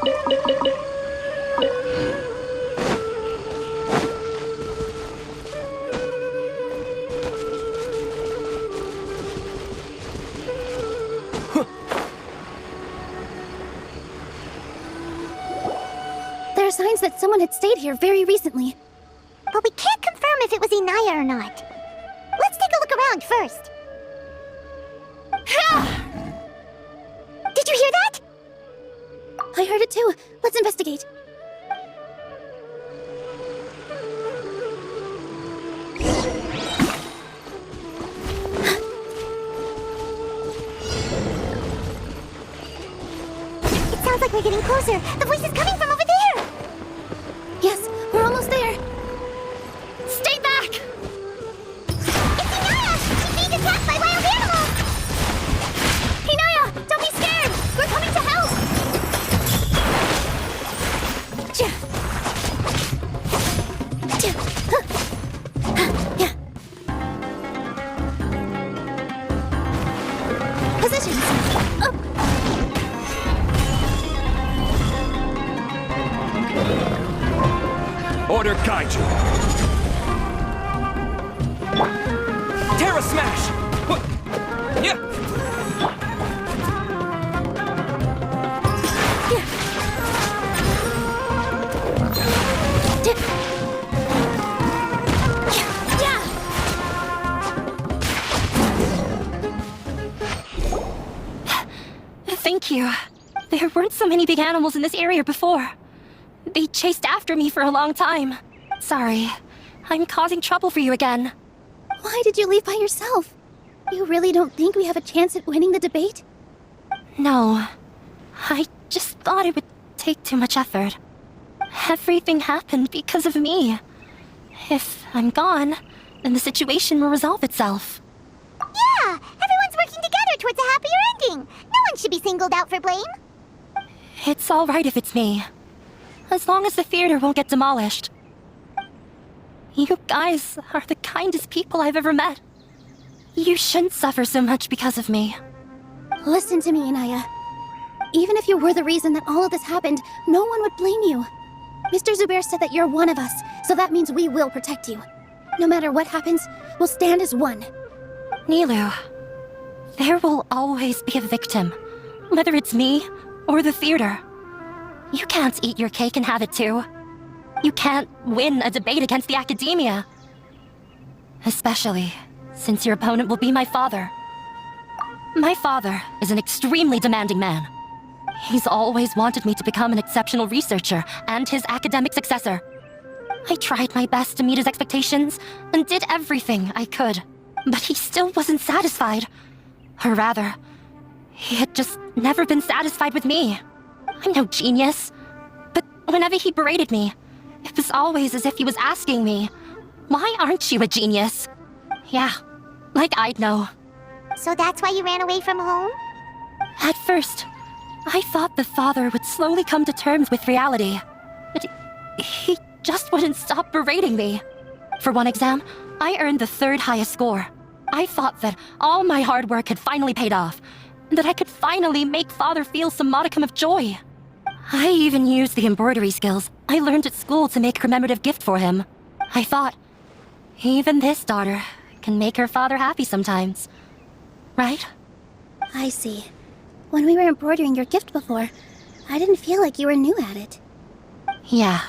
There are signs that someone had stayed here very recently. But we can't confirm if it was Inaya or not. Let's take a look around first. Did you hear that? I heard it too. Let's investigate. It sounds like we're getting closer. The voice is coming from over there. Yes, we're almost there. Stay back! It's Inaya! She's being attacked by wild animals! Inaya, don't be scared! We're coming to help! Positions! Up! Order guide you. Terra Smash! What? Yeah! Thank you. There weren't so many big animals in this area before. They chased after me for a long time. Sorry, I'm causing trouble for you again. Why did you leave by yourself? You really don't think we have a chance at winning the debate? No, I just thought it would take too much effort. Everything happened because of me. If I'm gone, then the situation will resolve itself. Yeah! Everyone's working together towards a happier ending. No one should be singled out for blame. It's all right if it's me. As long as the theater won't get demolished. You guys are the kindest people I've ever met. You shouldn't suffer so much because of me. Listen to me, Inaya. Even if you were the reason that all of this happened, no one would blame you. Mr. Zubair said that you're one of us, so that means we will protect you. No matter what happens, we'll stand as one. Nilu, there will always be a victim, whether it's me or the theater. You can't eat your cake and have it too. You can't win a debate against the academia. Especially since your opponent will be my father. My father is an extremely demanding man. He's always wanted me to become an exceptional researcher and his academic successor. I tried my best to meet his expectations and did everything I could. But he still wasn't satisfied. Or rather, he had just never been satisfied with me. I'm no genius. But whenever he berated me, it was always as if he was asking me, why aren't you a genius? Yeah, like I'd know. So that's why you ran away from home? At first, I thought the father would slowly come to terms with reality. But he just wouldn't stop berating me. For one exam, I earned the 3rd highest score. I thought that all my hard work had finally paid off, and that I could finally make father feel some modicum of joy. I even used the embroidery skills I learned at school to make a commemorative gift for him. I thought, even this daughter can make her father happy sometimes. Right? I see. When we were embroidering your gift before, I didn't feel like you were new at it. Yeah.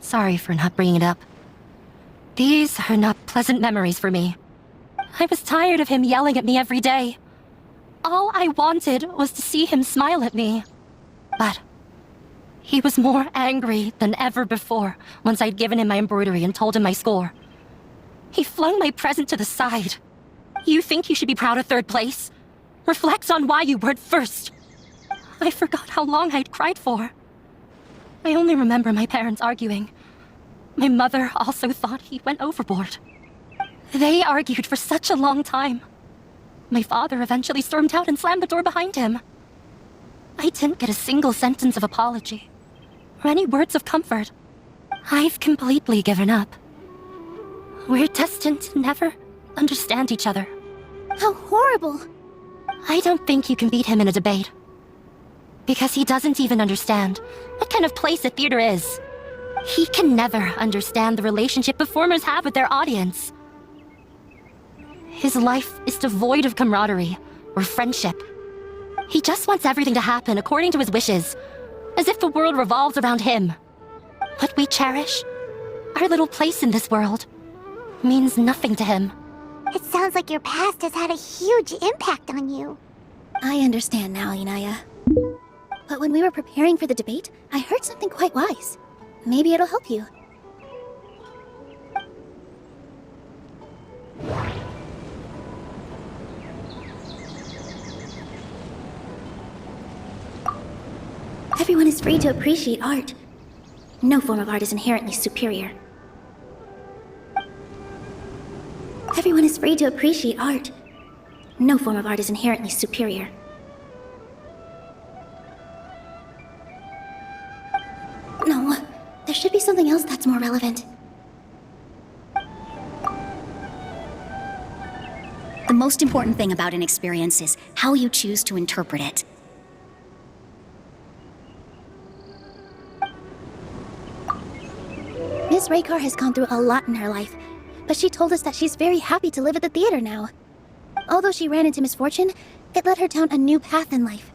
Sorry for not bringing it up. These are not pleasant memories for me. I was tired of him yelling at me every day. All I wanted was to see him smile at me. But he was more angry than ever before once I'd given him my embroidery and told him my score. He flung my present to the side. You think you should be proud of 3rd place? Reflect on why you weren't first. I forgot how long I'd cried for. I only remember my parents arguing. My mother also thought he went overboard. They argued for such a long time. My father eventually stormed out and slammed the door behind him. I didn't get a single sentence of apology, or any words of comfort. I've completely given up. We're destined to never understand each other. How horrible! I don't think you can beat him in a debate. Because he doesn't even understand what kind of place a theater is. He can never understand the relationship performers have with their audience. His life is devoid of camaraderie or friendship. He just wants everything to happen according to his wishes, as if the world revolves around him. What we cherish, our little place in this world, means nothing to him. It sounds like your past has had a huge impact on you. I understand now, Inaya. But when we were preparing for the debate, I heard something quite wise. Maybe it'll help you. Everyone is free to appreciate art. No form of art is inherently superior. Everyone is free to appreciate art. No form of art is inherently superior. No, there should be something else that's more relevant. The most important thing about an experience is how you choose to interpret it. Miss Raykar has gone through a lot in her life, but she told us that she's very happy to live at the theater now. Although she ran into misfortune, it led her down a new path in life.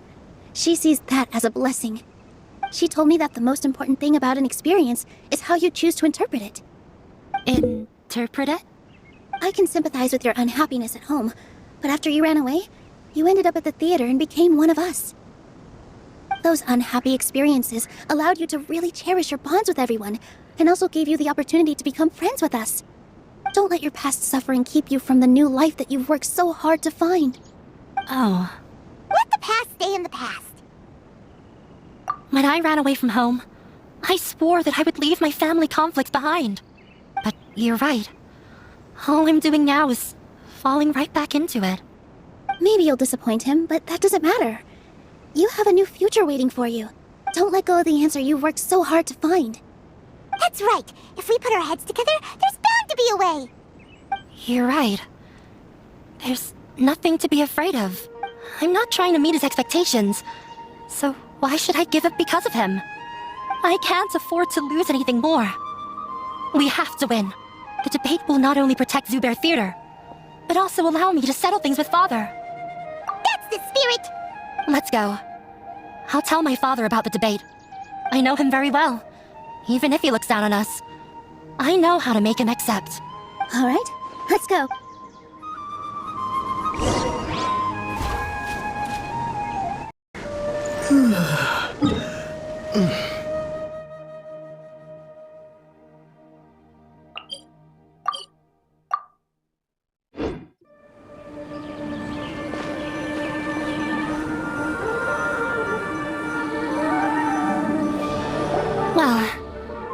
She sees that as a blessing. She told me that the most important thing about an experience is how you choose to interpret it. Interpret it? I can sympathize with your unhappiness at home, but after you ran away, you ended up at the theater and became one of us. Those unhappy experiences allowed you to really cherish your bonds with everyone, and also gave you the opportunity to become friends with us. Don't let your past suffering keep you from the new life that you've worked so hard to find. Oh. Let the past stay in the past. When I ran away from home, I swore that I would leave my family conflicts behind. But you're right. All I'm doing now is falling right back into it. Maybe you'll disappoint him, but that doesn't matter. You have a new future waiting for you. Don't let go of the answer you've worked so hard to find. That's right. If we put our heads together, there's bound to be a way. You're right. There's nothing to be afraid of. I'm not trying to meet his expectations. So why should I give up because of him? I can't afford to lose anything more. We have to win. The debate will not only protect Zubair Theater, but also allow me to settle things with Father. That's the spirit. Let's go. I'll tell my father about the debate. I know him very well. Even if he looks down on us, I know how to make him accept. All right, let's go. Well,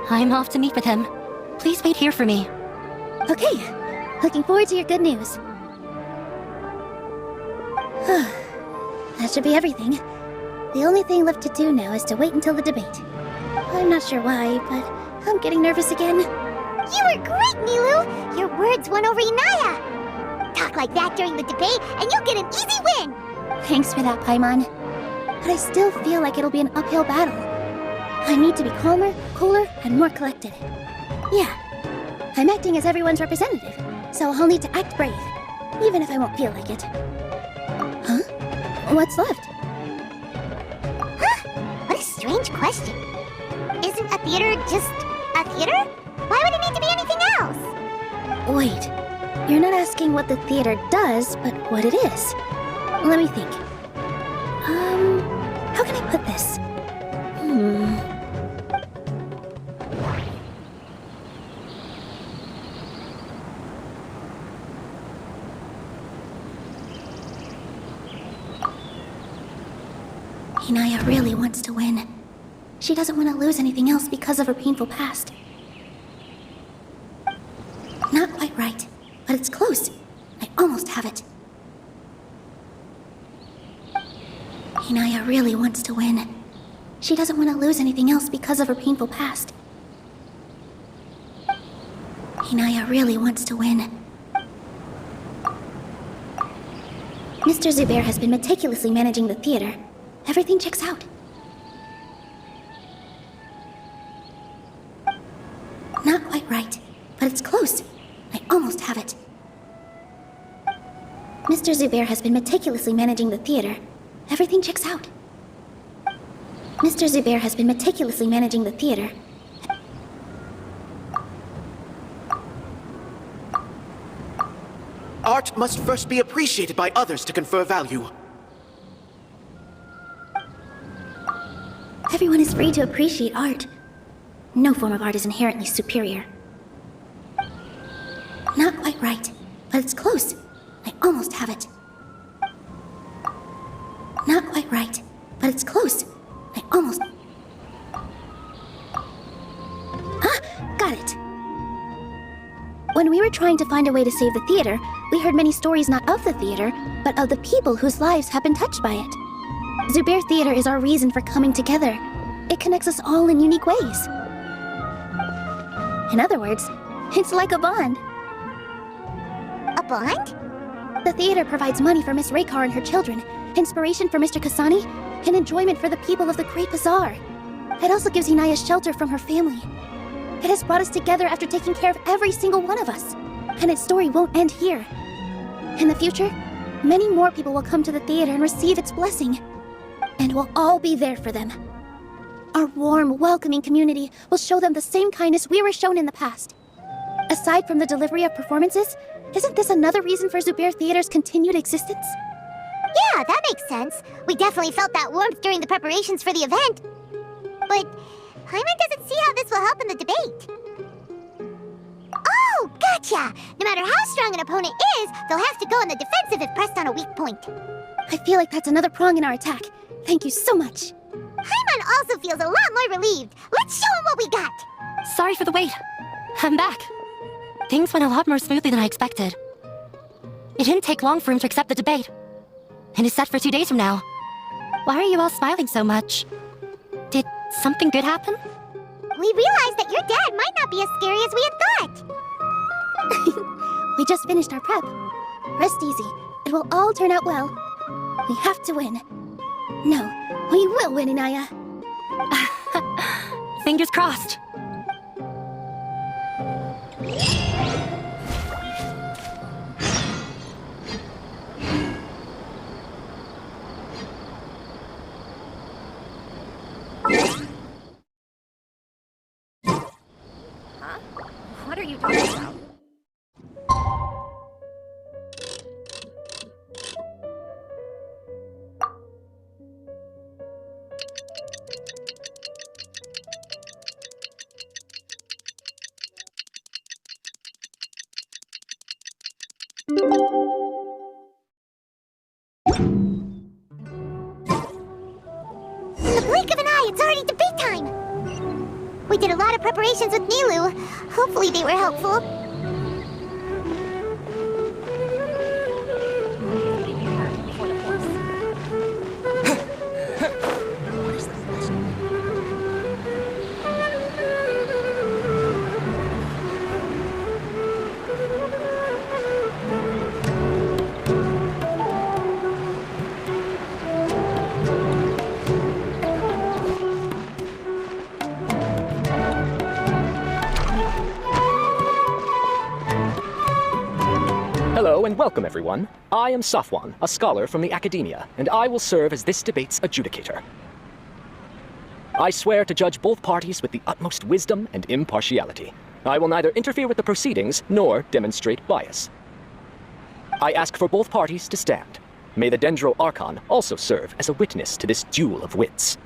I'm off to meet with him. Please wait here for me. Okay, looking forward to your good news. That should be everything. The only thing left to do now is to wait until the debate. I'm not sure why, but I'm getting nervous again. You were great, Milu. Your words won over Inaya. Talk like that during the debate, and you'll get an easy win. Thanks for that, Paimon. But I still feel like it'll be an uphill battle. I need to be calmer, cooler, and more collected. Yeah, I'm acting as everyone's representative, so I'll need to act brave, even if I won't feel like it. Huh? What's left? Huh? What a strange question. Isn't a theater just a theater? Why would it need to be anything else? Wait, you're not asking what the theater does, but what it is. Let me think. How can I put this? Inaya really wants to win. She doesn't want to lose anything else because of her painful past. Not quite right, but it's close. I almost have it. Inaya really wants to win. She doesn't want to lose anything else because of her painful past. Inaya really wants to win. Mr. Zubair has been meticulously managing the theater. Everything checks out. but it's close. I almost have it. Mr. Zubair has been meticulously managing the theater. Everything checks out. Mr. Zubair has been meticulously managing the theater. Art must first be appreciated by others to confer value. Everyone is free to appreciate art. No form of art is inherently superior. Not quite right, but it's close. I almost have it. Not quite right, but it's close. I almost... Ah! Got it! When we were trying to find a way to save the theater, we heard many stories not of the theater, but of the people whose lives have been touched by it. Zubair Theater is our reason for coming together. It connects us all in unique ways. In other words, it's like a bond. A bond? The theater provides money for Miss Raykar and her children, inspiration for Mr. Kasani, and enjoyment for the people of the Great Bazaar. It also gives Inaya shelter from her family. It has brought us together after taking care of every single one of us. And its story won't end here. In the future, many more people will come to the theater and receive its blessing. And we'll all be there for them. Our warm, welcoming community will show them the same kindness we were shown in the past. Aside from the delivery of performances, isn't this another reason for Zubair Theater's continued existence? Yeah, that makes sense. We definitely felt that warmth during the preparations for the event. But Hyman doesn't see how this will help in the debate. Oh, gotcha! No matter how strong an opponent is, they'll have to go on the defensive if pressed on a weak point. I feel like that's another prong in our attack. Thank you so much. Hyman also feels a lot more relieved. Let's show him what we got! Sorry for the wait. I'm back. Things went a lot more smoothly than I expected. It didn't take long for him to accept the debate. And it's set for 2 days from now. Why are you all smiling so much? Did something good happen? We realized that your dad might not be as scary as we had thought. We just finished our prep. Rest easy. It will all turn out well. We have to win. No, we will win, Inaya. Fingers crossed. What are you talking about? In the blink of an eye, it's already debate time! We did a lot of preparations with Nilu. Hopefully they were helpful. Hello and welcome, everyone. I am Safwan, a scholar from the academia, and I will serve as this debate's adjudicator. I swear to judge both parties with the utmost wisdom and impartiality. I will neither interfere with the proceedings nor demonstrate bias. I ask for both parties to stand. May the Dendro Archon also serve as a witness to this duel of wits.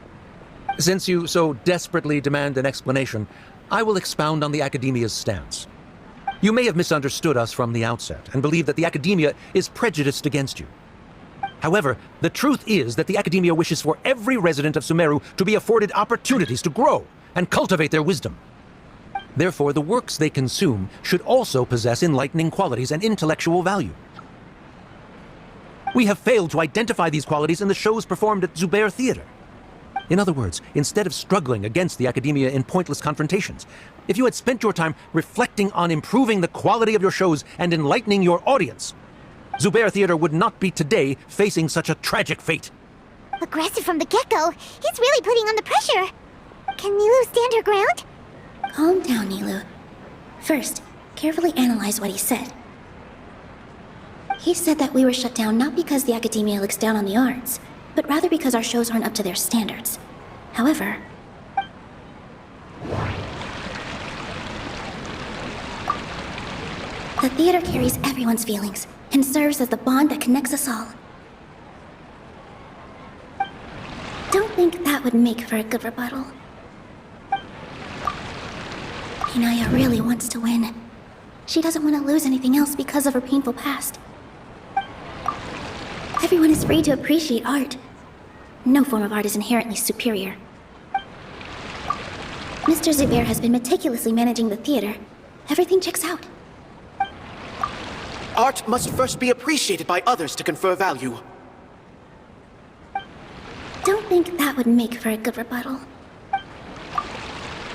Since you so desperately demand an explanation, I will expound on the Academia's stance. You may have misunderstood us from the outset and believe that the Academia is prejudiced against you. However, the truth is that the Academia wishes for every resident of Sumeru to be afforded opportunities to grow and cultivate their wisdom. Therefore, the works they consume should also possess enlightening qualities and intellectual value. We have failed to identify these qualities in the shows performed at Zubair Theater. In other words, instead of struggling against the Academia in pointless confrontations, if you had spent your time reflecting on improving the quality of your shows and enlightening your audience, Zubair Theater would not be today facing such a tragic fate. Aggressive from the get-go, he's really putting on the pressure. Can Nilu stand her ground? Calm down, Nilu. First, carefully analyze what he said. He said that we were shut down not because the academia looks down on the arts, but rather because our shows aren't up to their standards. However, the theater carries everyone's feelings and serves as the bond that connects us all. Don't think that would make for a good rebuttal. Inaya really wants to win. She doesn't want to lose anything else because of her painful past. Everyone is free to appreciate art. No form of art is inherently superior. Mr. Zubair has been meticulously managing the theater. Everything checks out. Art must first be appreciated by others to confer value. Don't think that would make for a good rebuttal.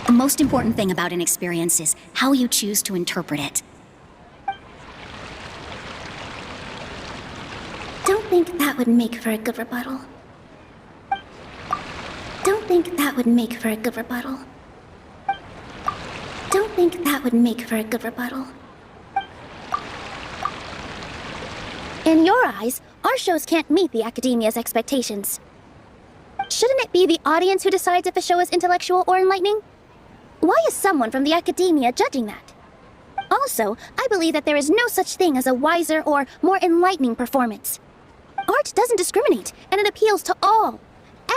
The most important thing about an experience is how you choose to interpret it. Don't think that would make for a good rebuttal. Don't think that would make for a good rebuttal. Don't think that would make for a good rebuttal. In your eyes, our shows can't meet the academia's expectations. Shouldn't it be the audience who decides if a show is intellectual or enlightening? Why is someone from the academia judging that? Also, I believe that there is no such thing as a wiser or more enlightening performance. Art doesn't discriminate, and it appeals to all.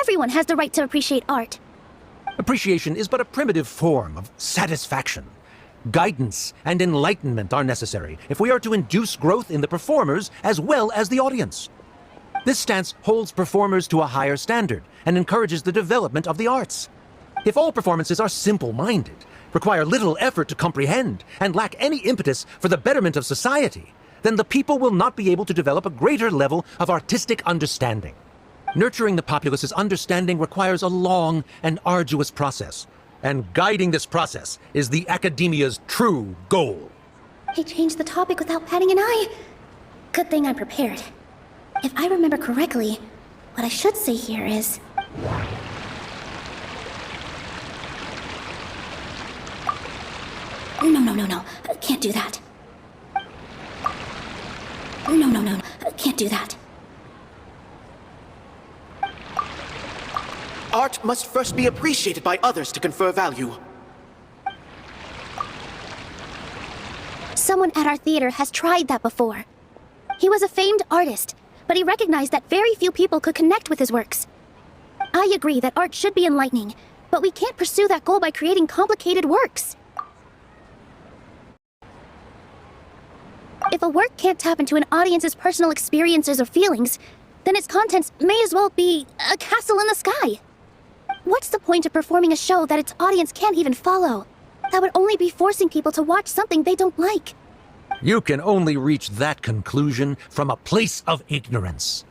Everyone has the right to appreciate art. Appreciation is but a primitive form of satisfaction. Guidance and enlightenment are necessary if we are to induce growth in the performers as well as the audience. This stance holds performers to a higher standard and encourages the development of the arts. If all performances are simple-minded, require little effort to comprehend, and lack any impetus for the betterment of society, then the people will not be able to develop a greater level of artistic understanding. Nurturing the populace's understanding requires a long and arduous process, and guiding this process is the academia's true goal. He changed the topic without batting an eye. Good thing I'm prepared. If I remember correctly, what I should say here is... No. Can't do that. No. Can't do that. Art must first be appreciated by others to confer value. Someone at our theater has tried that before. He was a famed artist, but he recognized that very few people could connect with his works. I agree that art should be enlightening, but we can't pursue that goal by creating complicated works. If a work can't tap into an audience's personal experiences or feelings, then its contents may as well be a castle in the sky. What's the point of performing a show that its audience can't even follow? That would only be forcing people to watch something they don't like. You can only reach that conclusion from a place of ignorance.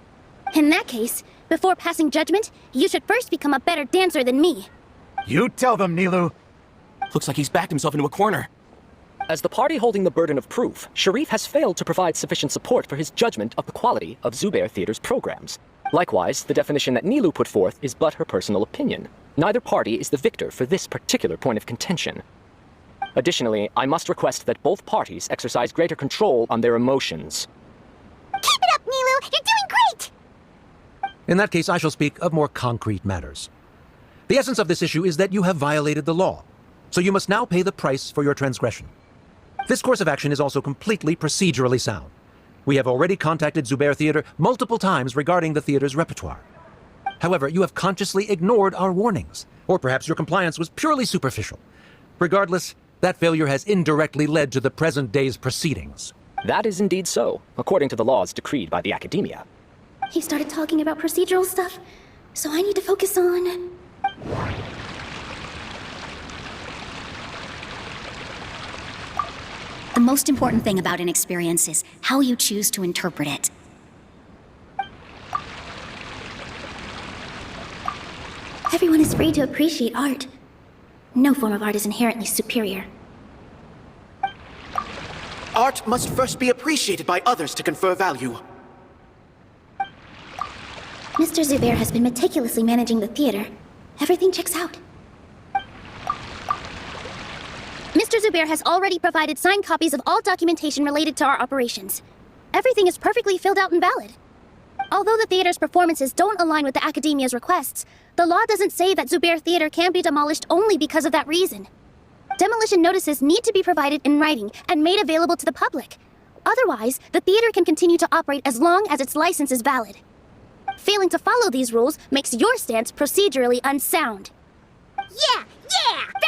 In that case, before passing judgment, you should first become a better dancer than me. You tell them, Nilu. Looks like he's backed himself into a corner. As the party holding the burden of proof, Sharif has failed to provide sufficient support for his judgment of the quality of Zubair Theater's programs. Likewise, the definition that Nilu put forth is but her personal opinion. Neither party is the victor for this particular point of contention. Additionally, I must request that both parties exercise greater control on their emotions. Keep it up, Nilu! You're doing great! In that case, I shall speak of more concrete matters. The essence of this issue is that you have violated the law, so you must now pay the price for your transgression. This course of action is also completely procedurally sound. We have already contacted Zubair Theater multiple times regarding the theater's repertoire. However, you have consciously ignored our warnings, or perhaps your compliance was purely superficial. Regardless, that failure has indirectly led to the present day's proceedings. That is indeed so, according to the laws decreed by the academia. He started talking about procedural stuff, so I need to focus on... The most important thing about an experience is how you choose to interpret it. Everyone is free to appreciate art. No form of art is inherently superior. Art must first be appreciated by others to confer value. Mr. Zubair has been meticulously managing the theater. Everything checks out. Mr. Zubair has already provided signed copies of all documentation related to our operations. Everything is perfectly filled out and valid. Although the theater's performances don't align with the Academia's requests, the law doesn't say that Zubair Theater can be demolished only because of that reason. Demolition notices need to be provided in writing and made available to the public. Otherwise, the theater can continue to operate as long as its license is valid. Failing to follow these rules makes your stance procedurally unsound. Yeah,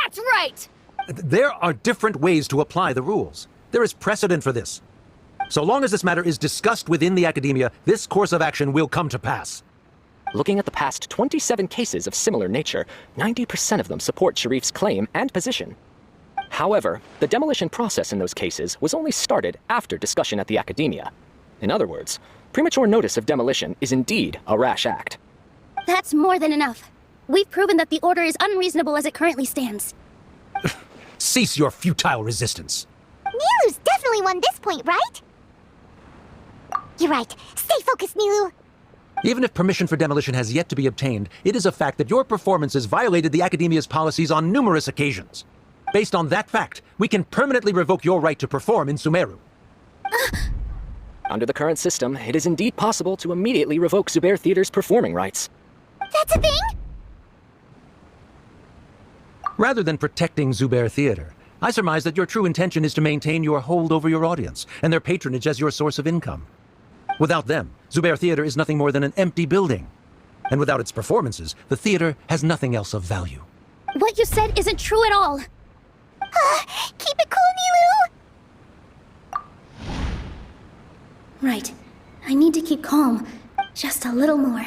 that's right! There are different ways to apply the rules. There is precedent for this. So long as this matter is discussed within the Academia, this course of action will come to pass. Looking at the past 27 cases of similar nature, 90% of them support Sharif's claim and position. However, the demolition process in those cases was only started after discussion at the Academia. In other words, premature notice of demolition is indeed a rash act. That's more than enough. We've proven that the order is unreasonable as it currently stands. Cease your futile resistance. Nilu's definitely won this point, right? You're right. Stay focused, Nilu. Even if permission for demolition has yet to be obtained, it is a fact that your performances violated the Academia's policies on numerous occasions. Based on that fact, we can permanently revoke your right to perform in Sumeru. Under the current system, it is indeed possible to immediately revoke Zubair Theater's performing rights. That's a thing? Rather than protecting Zubair Theater, I surmise that your true intention is to maintain your hold over your audience and their patronage as your source of income. Without them, Zubair Theater is nothing more than an empty building. And without its performances, the theater has nothing else of value. What you said isn't true at all. Keep it cool, Nilu! Right. I need to keep calm. Just a little more.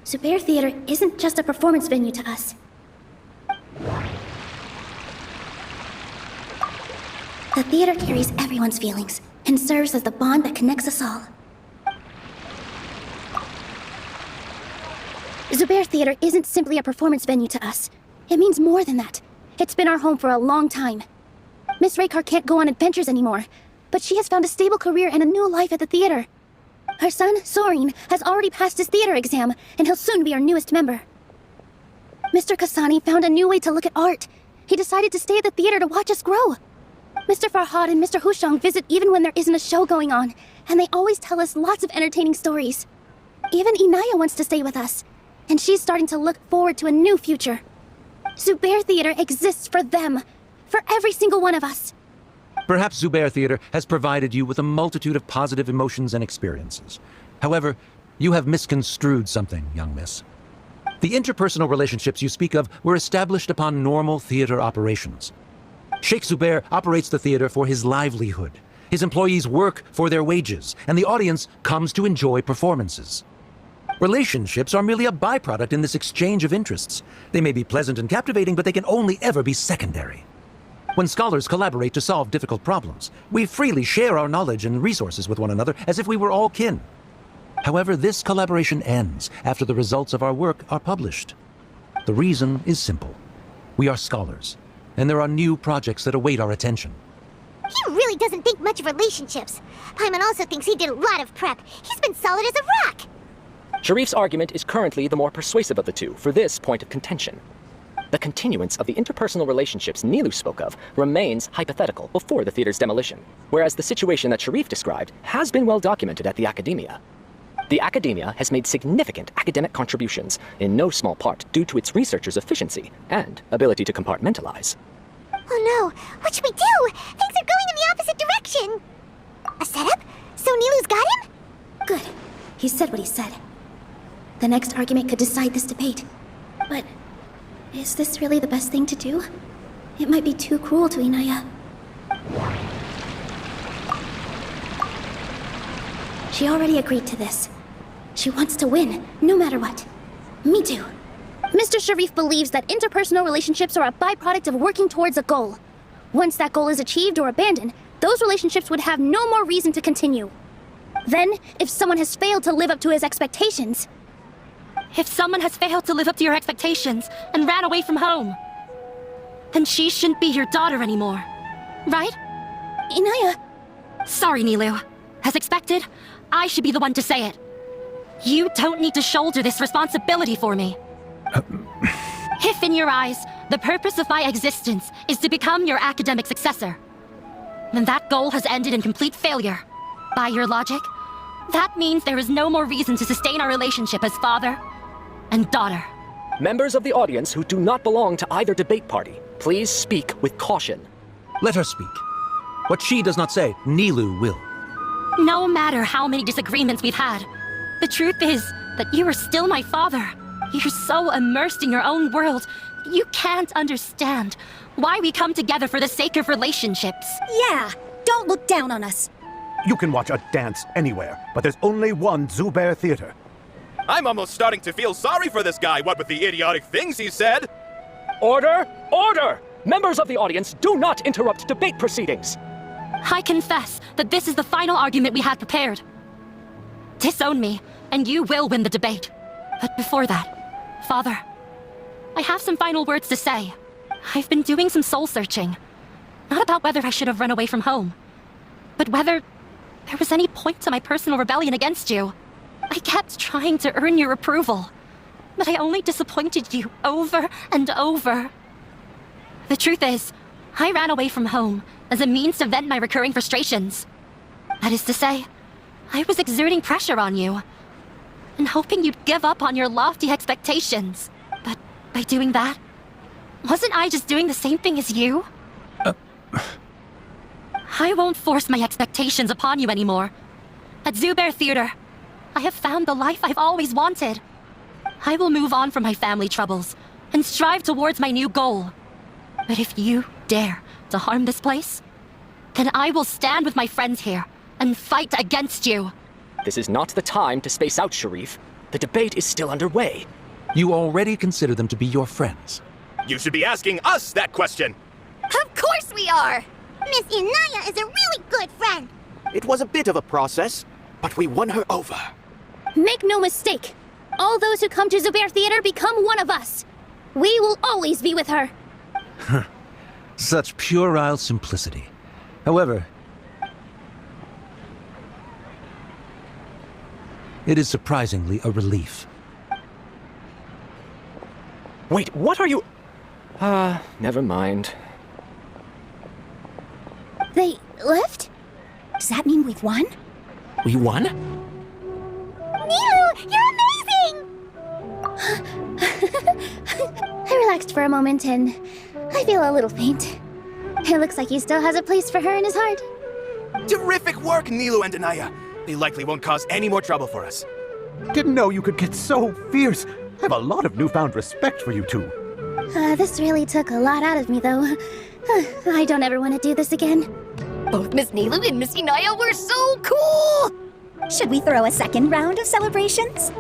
Zubair Theater isn't just a performance venue to us. The theater carries everyone's feelings and serves as the bond that connects us all. Zubair Theater isn't simply a performance venue to us. It means more than that. It's been our home for a long time. Miss Raykar can't go on adventures anymore, but she has found a stable career and a new life at the theater. Her son, Sorin, has already passed his theater exam, and he'll soon be our newest member. Mr. Kasani found a new way to look at art. He decided to stay at the theater to watch us grow. Mr. Farhad and Mr. Hushang visit even when there isn't a show going on, and they always tell us lots of entertaining stories. Even Inaya wants to stay with us, and she's starting to look forward to a new future. Zubair Theater exists for them, for every single one of us. Perhaps Zubair Theater has provided you with a multitude of positive emotions and experiences. However, you have misconstrued something, young miss. The interpersonal relationships you speak of were established upon normal theater operations. Sheikh Zubair operates the theater for his livelihood. His employees work for their wages, and the audience comes to enjoy performances. Relationships are merely a byproduct in this exchange of interests. They may be pleasant and captivating, but they can only ever be secondary. When scholars collaborate to solve difficult problems, we freely share our knowledge and resources with one another as if we were all kin. However, this collaboration ends after the results of our work are published. The reason is simple. We are scholars, and there are new projects that await our attention. He really doesn't think much of relationships. Paimon also thinks he did a lot of prep. He's been solid as a rock. Sharif's argument is currently the more persuasive of the two for this point of contention. The continuance of the interpersonal relationships Nilu spoke of remains hypothetical before the theater's demolition, whereas the situation that Sharif described has been well documented at the Academia. The Academia has made significant academic contributions, in no small part due to its researchers' efficiency and ability to compartmentalize. Oh no, what should we do? Things are going in the opposite direction. A setup? So Nilu's got him? Good. He said what he said. The next argument could decide this debate. But is this really the best thing to do? It might be too cruel to Inaya. She already agreed to this. She wants to win, no matter what. Me too. Mr. Sharif believes that interpersonal relationships are a byproduct of working towards a goal. Once that goal is achieved or abandoned, those relationships would have no more reason to continue. Then, if someone has failed to live up to his expectations... If someone has failed to live up to your expectations and ran away from home, then she shouldn't be your daughter anymore. Right? Inaya... Sorry, Nilu. As expected, I should be the one to say it. You don't need to shoulder this responsibility for me. If If in your eyes, the purpose of my existence is to become your academic successor, then that goal has ended in complete failure. By your logic, that means there is no more reason to sustain our relationship as father and daughter. Members of the audience who do not belong to either debate party, please speak with caution. Let her speak. What she does not say, Nilu will. No matter how many disagreements we've had, the truth is that you are still my father. You're so immersed in your own world, you can't understand why we come together for the sake of relationships. Yeah, don't look down on us. You can watch a dance anywhere, but there's only one Zubair Theater. I'm almost starting to feel sorry for this guy, what with the idiotic things he said. Order! Order! Members of the audience, do not interrupt debate proceedings. I confess that this is the final argument we had prepared. Disown me, and you will win the debate. But before that, Father, I have some final words to say. I've been doing some soul-searching. Not about whether I should have run away from home, but whether there was any point to my personal rebellion against you. I kept trying to earn your approval, but I only disappointed you over and over. The truth is, I ran away from home as a means to vent my recurring frustrations. That is to say, I was exerting pressure on you, and hoping you'd give up on your lofty expectations. But by doing that, wasn't I just doing the same thing as you? I won't force my expectations upon you anymore. At Zubair Theater, I have found the life I've always wanted. I will move on from my family troubles and strive towards my new goal. But if you dare to harm this place, then I will stand with my friends here and fight against you. This is not the time to space out, Sharif. The debate is still underway. You already consider them to be your friends. You should be asking us that question. Of course we are! Miss Inaya is a really good friend. It was a bit of a process, but we won her over. Make no mistake. All those who come to Zubair Theater become one of us. We will always be with her. Such puerile simplicity. However, it is surprisingly a relief. Wait, what are you... never mind. They left? Does that mean we've won? We won? Nilu, you're amazing! I relaxed for a moment and I feel a little faint. It looks like he still has a place for her in his heart. Terrific work, Nilu and Anaya. They likely won't cause any more trouble for us. Didn't know you could get so fierce. I have a lot of newfound respect for you two. This really took a lot out of me, though. I don't ever want to do this again. Both Miss Nilu and Miss Inaya were so cool! Should we throw a second round of celebrations?